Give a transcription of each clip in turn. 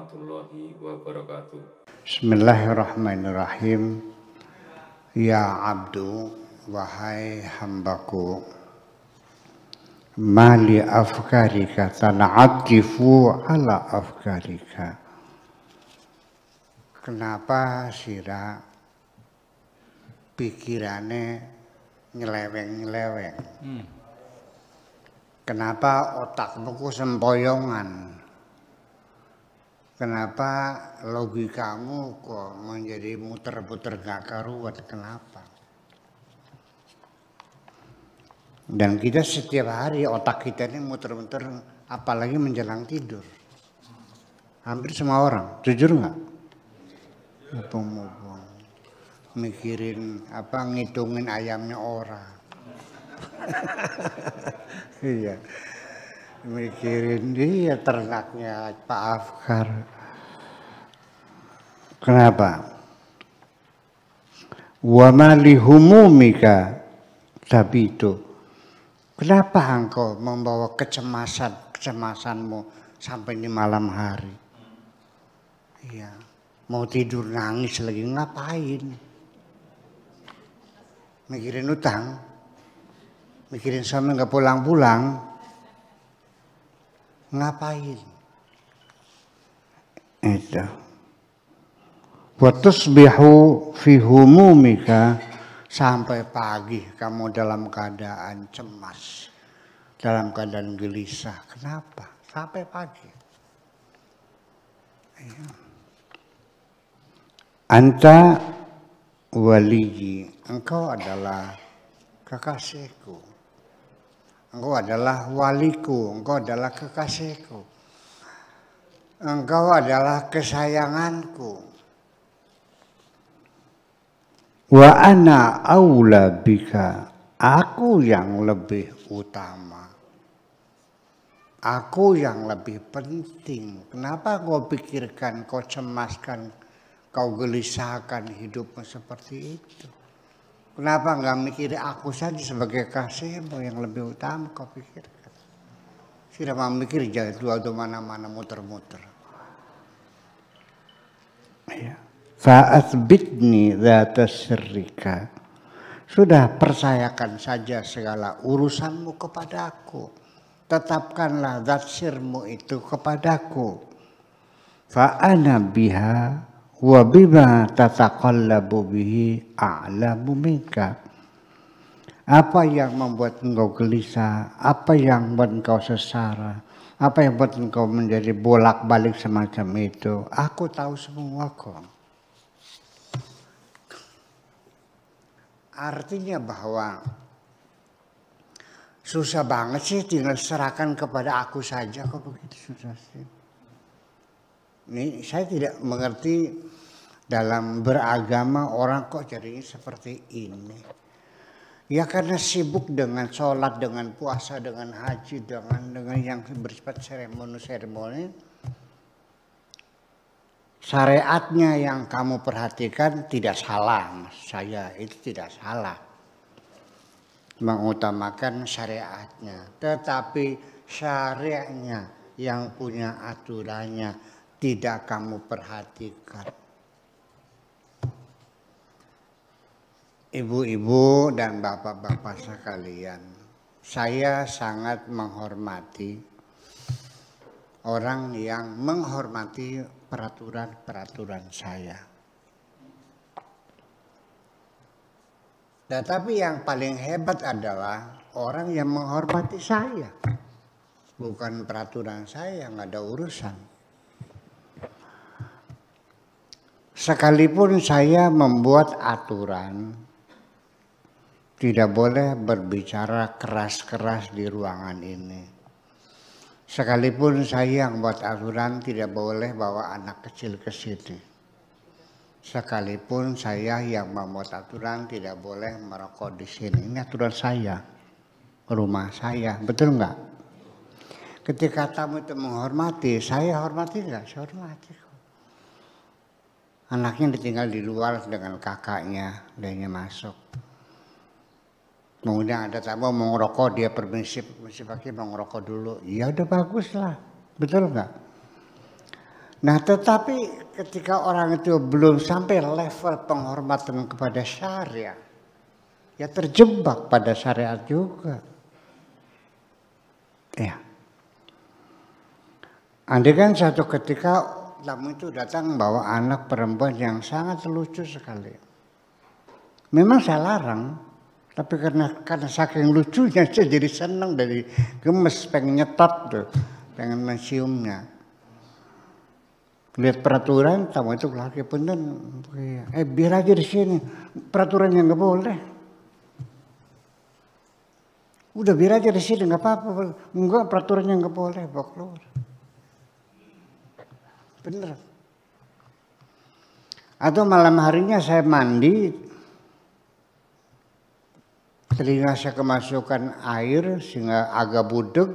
warahmatullahi wabarakatuh. Bismillahirrahmanirrahim. Ya abdu, wahai hambaku, mali afkarika tan'atifu ala afkarika. Kenapa sira pikirannya nyeleweng-nyeleweng? Kenapa otakmu ku sempoyongan? Kenapa logikamu kok menjadi muter-muter gak karuan? Kenapa? Dan kita setiap hari otak kita ini muter-muter, apalagi menjelang tidur. Hampir semua orang, jujur nggak? Mumpung-mumpung mikirin apa, ngitungin ayamnya orang. Iya. Mikirin dia ternaknya Pak Afkar. Kenapa? Wa ma li humumika sabitu. Kenapa engkau membawa kecemasanmu sampai di malam hari? Iya. Mau tidur nangis lagi, ngapain? Mikirin utang? Mikirin suami nggak pulang-pulang? Ngapain? Itu. Wa tusbihu fi humumika, sampai pagi kamu dalam keadaan cemas, dalam keadaan gelisah. Kenapa? Sampai pagi. Ya. Anta waliyi, engkau adalah kekasihku. Engkau adalah waliku, engkau adalah kekasihku. Engkau adalah kesayanganku. Wa ana aula bika, aku yang lebih utama. Aku yang lebih penting. Kenapa kau pikirkan, kau cemaskan, kau gelisahkan hidupmu seperti itu? Kenapa nggak mikir aku saja sebagai kasihmu yang lebih utama kau pikirkan? Tidak mau mikir jatuh atau mana-mana muter-muter. Ya. Fa'athbitni dzata sirrika. Sudah percayakan saja segala urusanmu kepadaku. Tetapkanlah zat sirmu itu kepadaku. Fa'ana biha wa bima tataqallabu bihi a'lamu minka. Apa yang membuat engkau gelisah, apa yang membuat engkau sesara, apa yang membuat engkau menjadi bolak-balik semacam itu, aku tahu semua kok. Artinya bahwa susah banget sih tinggal serahkan kepada aku saja, kok begitu susah sih. Ini saya tidak mengerti, dalam beragama orang kok jadinya seperti ini. Ya karena sibuk dengan sholat, dengan puasa, dengan haji, dengan yang bersifat seremoni. Syariatnya yang kamu perhatikan tidak salah, mas saya itu tidak salah. Mengutamakan syariatnya. Tetapi syariatnya yang punya aturannya tidak kamu perhatikan. Ibu-ibu dan bapak-bapak sekalian, saya sangat menghormati orang yang menghormati peraturan-peraturan saya. Tetapi yang paling hebat adalah orang yang menghormati saya. Bukan peraturan saya, nggak ada urusan. Sekalipun saya membuat aturan, tidak boleh berbicara keras-keras di ruangan ini. Sekalipun saya yang buat aturan, tidak boleh bawa anak kecil ke sini. Sekalipun saya yang membuat aturan, tidak boleh merokok di sini. Ini aturan saya, rumah saya, betul nggak? Ketika tamu itu menghormati, saya hormati nggak? Saya hormati kok. Anaknya ditinggal di luar dengan kakaknya, dia masuk. Kemudian ada tamu mau ngerokok, dia permisi pakai mau ngerokok dulu. Ya udah bagus lah, betul nggak? Nah tetapi ketika orang itu belum sampai level penghormatan kepada syariat, ya terjebak pada syariat juga. Ya. Andai kan suatu ketika tamu itu datang bawa anak perempuan yang sangat lucu sekali. Memang saya larang, tapi karena saking lucunya saya jadi senang, dari gemes, pengen nyetop tuh, pengen menciumnya. Lihat peraturan, tamu itu lagi punten, biar aja di sini, peraturannya nggak boleh. Udah biar aja di sini nggak apa-apa, enggak peraturannya nggak boleh, bawa keluar. Bener. Atau malam harinya saya mandi, telinga saya kemasukan air sehingga agak budek.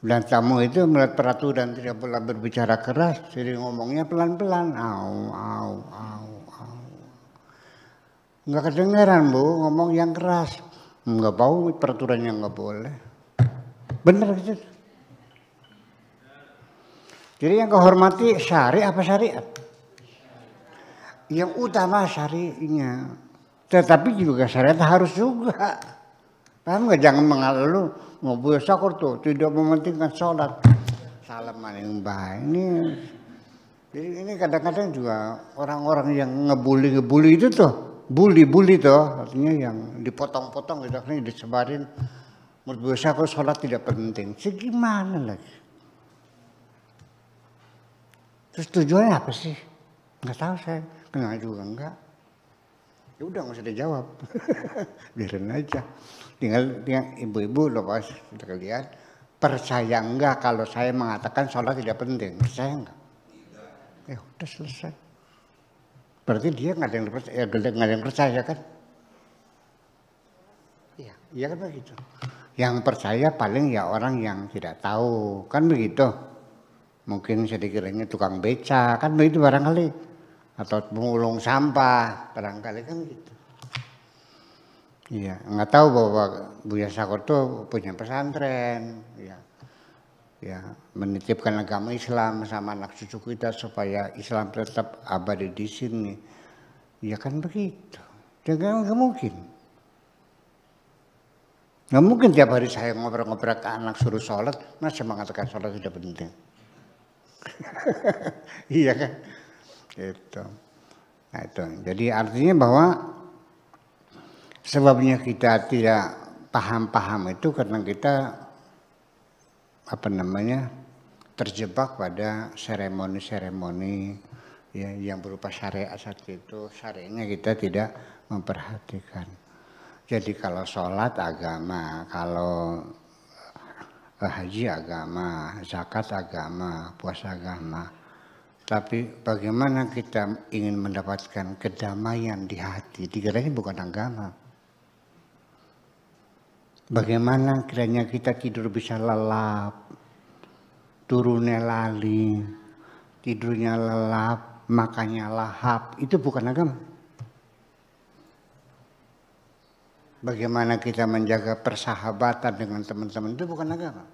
Dan tamu itu melihat peraturan tidak boleh berbicara keras, jadi ngomongnya pelan-pelan, au. Nggak kedengeran Bu, ngomong yang keras. Nggak tahu peraturannya nggak boleh. Bener gitu. Jadi yang kehormati syari apa syariat? Yang utama syari'nya. Tetapi juga syariat harus juga. Paham nggak? Jangan mengalu mau sakur tuh tidak mementingkan sholat. Salaman yang baik ini kadang-kadang juga orang-orang yang ngebully itu tuh, bully tuh, artinya yang dipotong-potong gitu, akhirnya disebarin. Menurut sakur sholat tidak penting. Segimana lagi? Terus tujuannya apa sih? Nggak tahu saya, kenal juga enggak. Ya udah nggak usah dijawab, biarin aja. Tinggal ibu-ibu loh pas kita lihat, percaya enggak kalau saya mengatakan sholat tidak penting, percaya enggak? Ya udah selesai. Berarti dia nggak ada yang percaya kan? Iya kan begitu. Yang percaya paling ya orang yang tidak tahu, kan begitu. Mungkin saya dikiranya tukang beca, kan begitu barangkali. Atau pemulung sampah, barangkali kan gitu. Iya, nggak tahu bahwa Buya Sakur tuh punya pesantren, ya menitipkan agama Islam sama anak cucu kita supaya Islam tetap abadi di sini. Ya kan begitu. Jangan nggak mungkin. Nggak mungkin tiap hari saya ngobrol-ngobrol ke anak suruh sholat, masa mengatakan sholat tidak penting. Iya kan? Itu. Nah itu. Jadi artinya bahwa sebabnya kita tidak paham itu karena kita terjebak pada seremoni-seremoni ya, yang berupa syariat saat itu. Syariatnya kita tidak memperhatikan. Jadi kalau sholat agama, kalau haji agama, zakat agama, puasa agama. Tapi bagaimana kita ingin mendapatkan kedamaian di hati, dikiranya bukan agama. Bagaimana kiranya kita tidur bisa lelap, turunnya lali, tidurnya lelap, makannya lahap, itu bukan agama. Bagaimana kita menjaga persahabatan dengan teman-teman, itu bukan agama.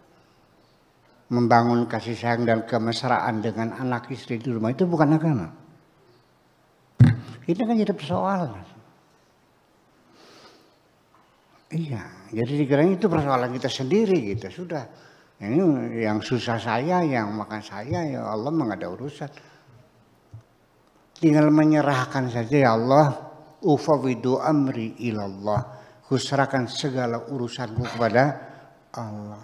Membangun kasih sayang dan kemesraan dengan anak istri di rumah, itu bukan agama. Ini kan jadi persoalan. Iya, jadi dikiranya itu persoalan kita sendiri gitu. Sudah, ini yang susah saya, yang makan saya, ya Allah nggak ada urusan. Tinggal menyerahkan saja, ya Allah, ufawwidu amri ilallah. Kuserahkan segala urusanku kepada Allah.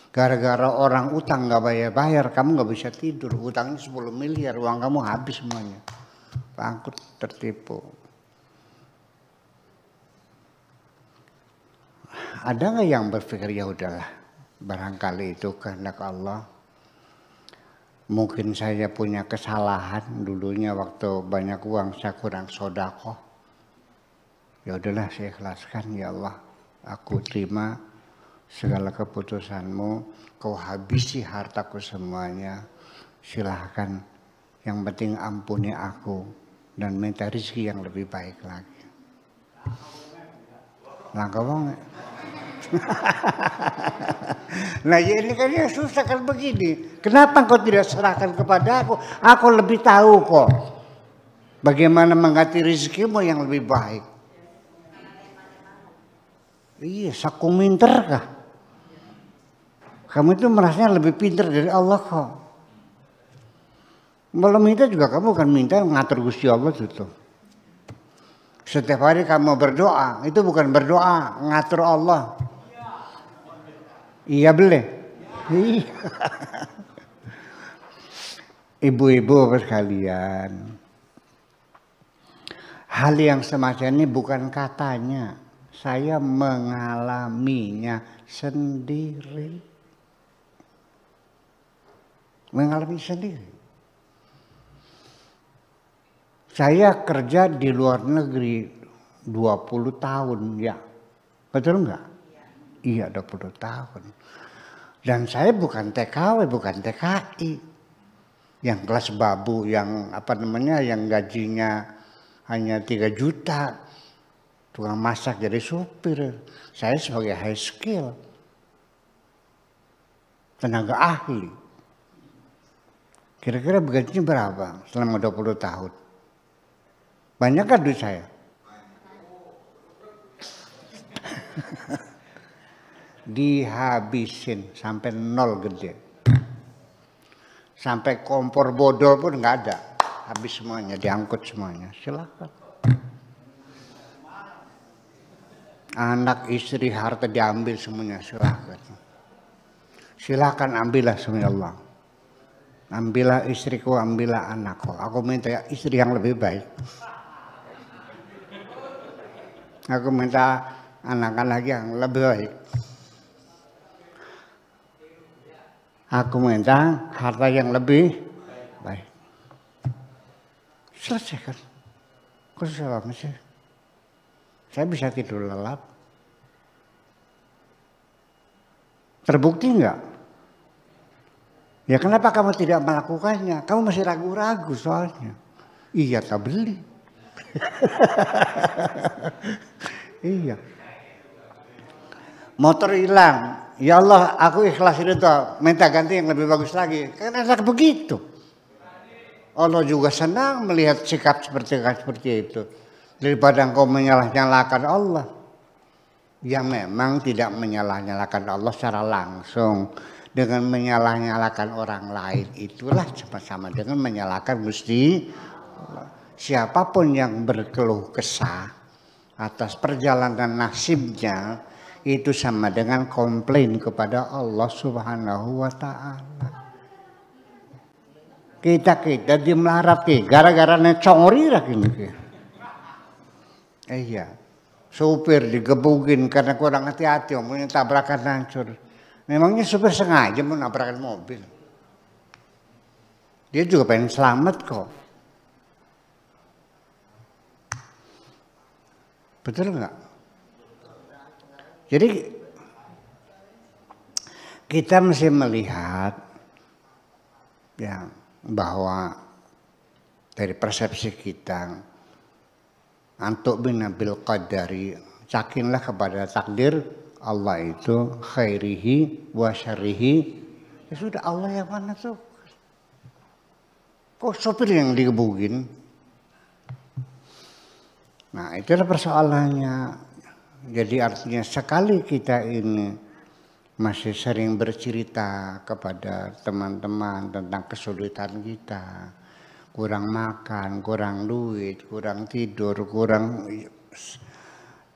Gara-gara orang utang nggak bayar-bayar, kamu nggak bisa tidur. Utangnya 10 miliar, uang kamu habis semuanya. Bangkrut, tertipu. Ada nggak yang berpikir ya udahlah, barangkali itu kehendak Allah. Mungkin saya punya kesalahan dulunya waktu banyak uang saya kurang sedekah. Ya udahlah saya ikhlaskan, ya Allah. Aku terima segala keputusanmu, kau habisi hartaku semuanya. Silahkan, yang penting ampuni aku dan minta rezeki yang lebih baik lagi. Langkah banget. Nah ya ini kan yang susah kan begini. Kenapa kau tidak serahkan kepada aku? Aku lebih tahu kok bagaimana mengganti rezekimu yang lebih baik. Iya, saku minter kah? Kamu itu merasanya lebih pintar dari Allah kok. Kalau minta juga kamu kan minta ngatur Gusti Allah itu. Setiap hari kamu berdoa, itu bukan berdoa, ngatur Allah. Iya boleh. Iya. Ibu-ibu sekalian, hal yang semacam ini bukan katanya, saya mengalaminya sendiri. Mengalami sendiri. Saya kerja di luar negeri 20 tahun ya. Betul enggak? Iya 20 tahun. Dan saya bukan TKW, bukan TKI. Yang kelas babu, yang yang gajinya hanya 3 juta. Tukang masak jadi supir. Saya sebagai high skill. Tenaga ahli. Kira-kira gajinya berapa selama 20 tahun? Banyak kan duit saya? Dihabisin sampai nol gede. Sampai kompor bodol pun nggak ada. Habis semuanya, diangkut semuanya. Silakan. Anak, istri, harta diambil semuanya. Silakan. Silakan ambillah semuanya Allah. Ambillah istriku, ambillah anakku. Aku minta istri yang lebih baik. Aku minta anak-anak yang lebih baik. Aku minta harta yang lebih baik. Selesai kan? Kok selama sih? Saya bisa tidur lelap. Terbukti enggak? Ya kenapa kamu tidak melakukannya? Kamu masih ragu-ragu soalnya. Iya tak beli. Iya. Motor hilang. Ya Allah, aku ikhlasin itu. Minta ganti yang lebih bagus lagi. Kan enak begitu. Allah juga senang melihat sikap seperti itu. Daripada engkau menyalah-nyalakan Allah. Yang memang tidak menyalah-nyalakan Allah secara langsung. Dengan menyalah-nyalakan orang lain. Itulah sama-sama dengan menyalahkan Gusti Allah. Siapapun yang berkeluh kesah atas perjalanan nasibnya itu sama dengan komplain kepada Allah Subhanahu wa Ta'ala. Kita di melarat gara-gara necongri ini. Iya, supir digebukin karena kurang hati-hati, omongnya tabrakan hancur. Memangnya supir sengaja mau nabrakan mobil. Dia juga pengen selamat kok. Betul nggak? Jadi kita mesti melihat ya bahwa dari persepsi kita antuk binabil qadari, yakinlah kepada takdir Allah itu khairihi wa syarrihi. Ya sudah, Allah yang mana tuh? Kok sopir yang digebukin? Nah itulah persoalannya. Jadi artinya sekali kita ini masih sering bercerita kepada teman-teman tentang kesulitan kita. Kurang makan, kurang duit, kurang tidur, kurang...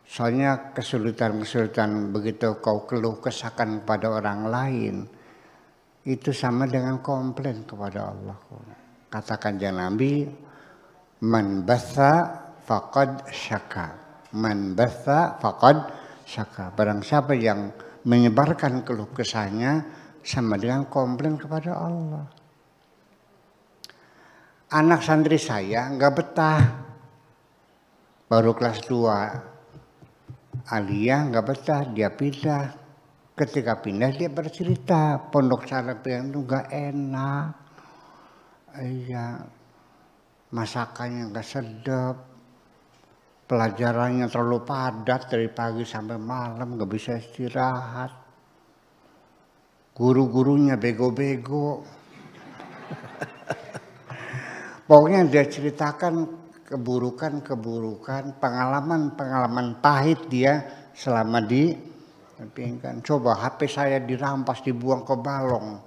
Soalnya kesulitan-kesulitan begitu kau keluh kesahkan kepada orang lain. Itu sama dengan komplain kepada Allah. Katakan jangan Nabi, man batha faqad syaka. Man batha faqad syaka. Barang siapa yang menyebarkan keluh kesahnya sama dengan komplain kepada Allah. Anak santri saya nggak betah. Baru kelas 2. Aliyah nggak betah, dia pindah. Ketika pindah dia bercerita, pondok pesantren itu nggak enak. Iya, masakannya nggak sedap. pelajarannya terlalu padat dari pagi sampai malam, nggak bisa istirahat. Guru-gurunya bego-bego. Pokoknya dia ceritakan keburukan-keburukan, pengalaman-pengalaman pahit dia selama di pingkan. Coba HP saya dirampas, dibuang ke balong,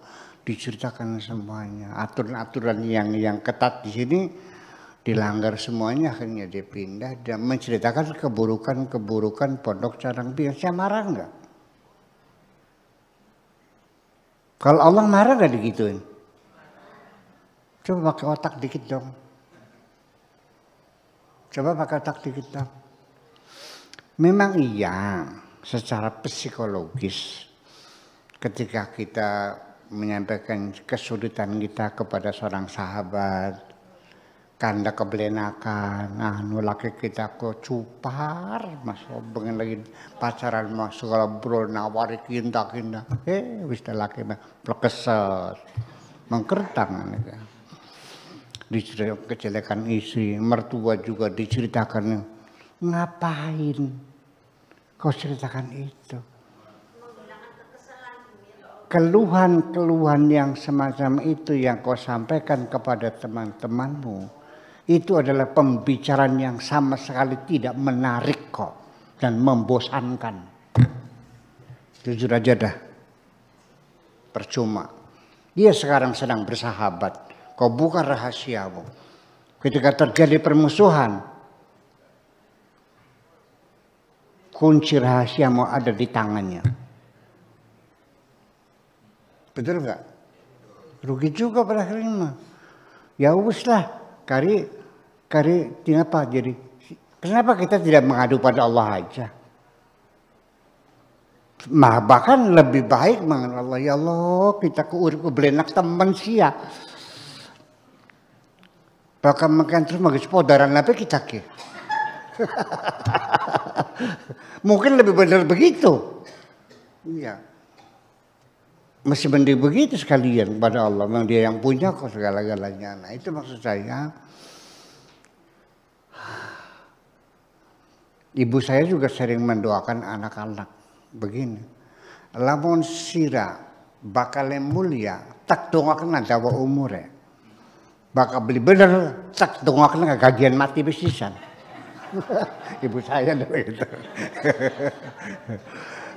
diceritakan semuanya. Aturan-aturan yang ketat di sini dilanggar semuanya, akhirnya dia pindah dan menceritakan keburukan-keburukan Pondok Carang Pingkan. Saya marah enggak? Kalau Allah marah enggak digituin? Coba pakai otak dikit dong. Coba pakai otak dikit dong. Memang iya, secara psikologis ketika kita menyampaikan kesulitan kita kepada seorang sahabat, kanda kebelenakan, laki kita kok cupar, masuk pengen lagi pacaran masuk kalau bro nawari kinda, wis laki mah plekeset, mengkertang nih. Diceritakan kejelekan istri, mertua juga diceritakan. Ngapain kau ceritakan itu? Keluhan-keluhan yang semacam itu yang kau sampaikan kepada teman-temanmu, itu adalah pembicaraan yang sama sekali tidak menarik kok dan membosankan. Jujur aja dah, percuma. Dia sekarang sedang bersahabat. Kau buka rahasiamu. Ketika terjadi permusuhan, kunci rahasiamu ada di tangannya. Betul nggak? Rugi juga pada akhirnya. Ya uslah, kari apa jadi? Kenapa kita tidak mengadu pada Allah aja? Bahkan lebih baik mengenal Allah. Ya Allah, kita keurip belenak teman sia. Bahkan makan terus magis podaran apa kita ke? Mungkin lebih benar begitu. Iya. Masih mending begitu sekalian pada Allah. Memang dia yang punya kok segala-galanya. Nah itu maksud saya. Ibu saya juga sering mendoakan anak-anak begini. Lamun sira bakal mulia tak dongakan dawa umure. Bakal beli bener tak dongakan gagian mati besisan. Ibu saya begitu.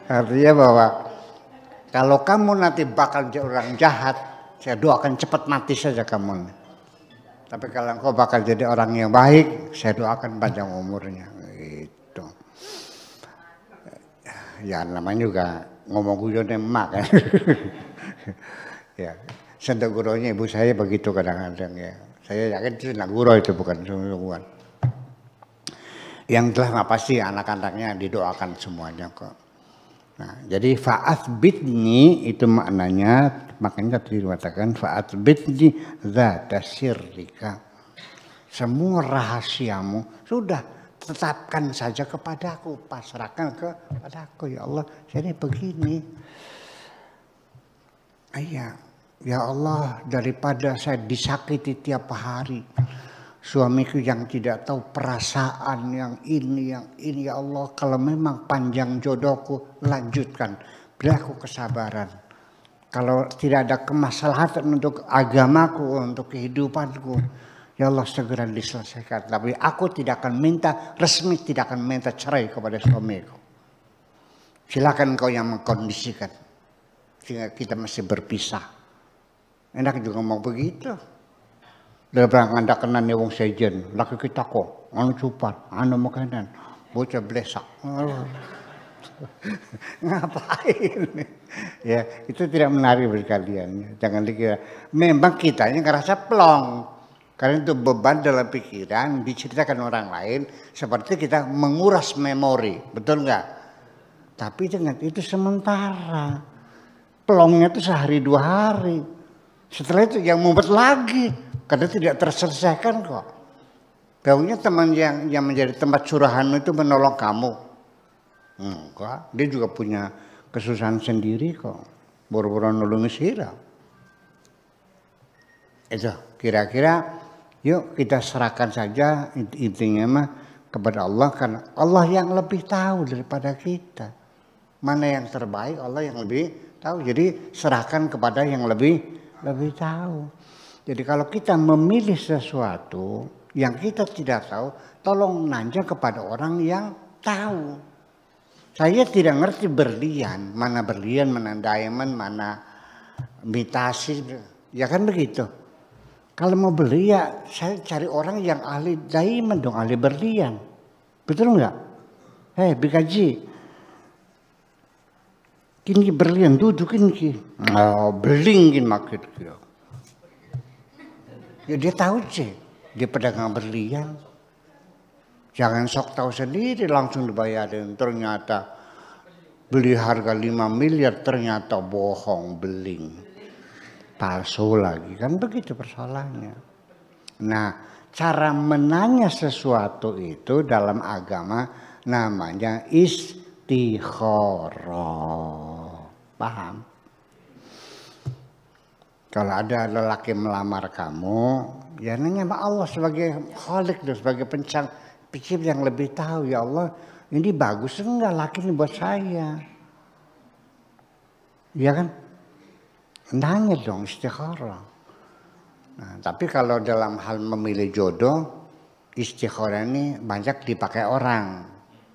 Artinya bahwa kalau kamu nanti bakal jadi orang jahat, saya doakan cepat mati saja kamu. Tapi kalau engkau bakal jadi orang yang baik, saya doakan panjang umurnya. Gitu. Ya namanya juga ngomong guyon emak kan. Ya, sentuh gurunya ibu saya begitu kadang-kadang ya. Saya yakin itu guru itu bukan sungguhan. Yang telah nggak pasti anak-anaknya didoakan semuanya kok. Nah, jadi fa'athbitni itu maknanya, makanya tadi dikatakan fa'athbitni dzata sirrika. Semua rahasiamu sudah tetapkan saja kepadaku, pasrahkan kepadaku ya Allah. Jadi begini. Iya, ya Allah, daripada saya disakiti tiap hari. Suamiku yang tidak tahu perasaan yang ini ya Allah, kalau memang panjang jodohku lanjutkan, beri aku kesabaran. Kalau tidak ada kemaslahatan untuk agamaku, untuk kehidupanku, ya Allah segera diselesaikan. Tapi aku tidak akan minta resmi, tidak akan minta cerai kepada suamiku. Silakan kau yang mengkondisikan, sehingga kita masih berpisah. Enak juga ngomong begitu. Lepas anda kena nih wong sejen, laki kita kok, anu cupar, anu makanan, bocah blesak. Ngapain? Ya itu tidak menarik bagi kalian. Jangan dikira. Memang kita ini ngerasa plong, karena itu beban dalam pikiran diceritakan orang lain, seperti kita menguras memori, betul nggak? Tapi dengan itu sementara, plongnya itu sehari 2 hari. Setelah itu yang mumet lagi. Karena tidak terselesaikan kok. Tahunya teman yang menjadi tempat curahanmu itu menolong kamu. Enggak, dia juga punya kesusahan sendiri kok. Boro-boro nolong sira. Itu kira-kira yuk kita serahkan saja intinya mah kepada Allah karena Allah yang lebih tahu daripada kita. Mana yang terbaik Allah yang lebih tahu. Jadi serahkan kepada yang lebih tahu. Jadi kalau kita memilih sesuatu yang kita tidak tahu, tolong nanya kepada orang yang tahu. Saya tidak ngerti berlian, mana diamond, mana imitasi, ya kan begitu. Kalau mau beli ya saya cari orang yang ahli diamond dong, ahli berlian. Betul nggak? Bikaji. Kini berlian dudukin ki. Belingin makin ki. Ya dia tahu sih, dia pedagang berlian. Jangan sok tahu sendiri langsung dibayarin. Ternyata beli harga 5 miliar ternyata bohong, beling. Palsu lagi, kan begitu persoalannya. Nah, cara menanya sesuatu itu dalam agama namanya istikharah. Paham? Kalau ada lelaki melamar kamu, ya nanya sama Allah sebagai khalik, sebagai pikir yang lebih tahu. Ya Allah, ini bagus enggak laki ini buat saya? Iya kan? Nanya dong, istikharah. Nah, tapi kalau dalam hal memilih jodoh, istikharah ini banyak dipakai orang.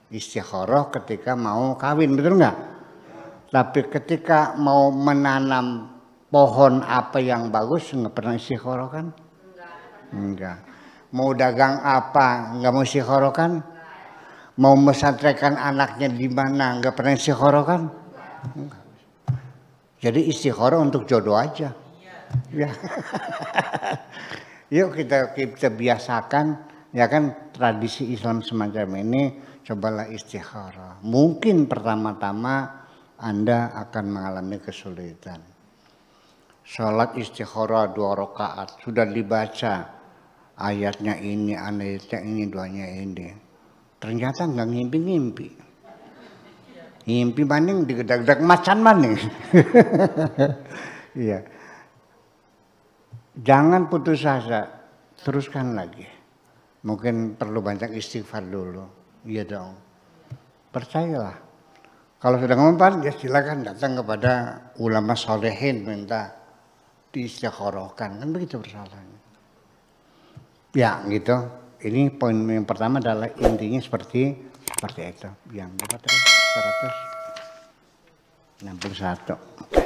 Istikharah ketika mau kawin, betul nggak? Tapi ketika mau menanam pohon apa yang bagus, nggak pernah istikharah kan? Enggak. Mau dagang apa, nggak mau istikharah kan? Mau mesantrekan anaknya di mana, nggak pernah istikharah kan? Enggak. Jadi istikharah untuk jodoh aja. Ya. Yuk kita biasakan, ya kan, tradisi Islam semacam ini. Cobalah istikharah. Mungkin pertama-tama Anda akan mengalami kesulitan. Sholat istikharah 2 rakaat sudah dibaca ayatnya ini, ayatnya ini, doanya ini. Ternyata nggak ngimpi-ngimpi. Ngimpi maning digedak-gedak macan maning. Iya. Jangan putus asa, teruskan lagi. Mungkin perlu banyak istighfar dulu. Iya dong. Percayalah. Kalau sudah ngomong ya silakan datang kepada ulama solehin minta diistikharahkan. Kan begitu persoalannya. Ya gitu. Ini poin yang pertama adalah intinya seperti itu. Yang berapa tadi? 161.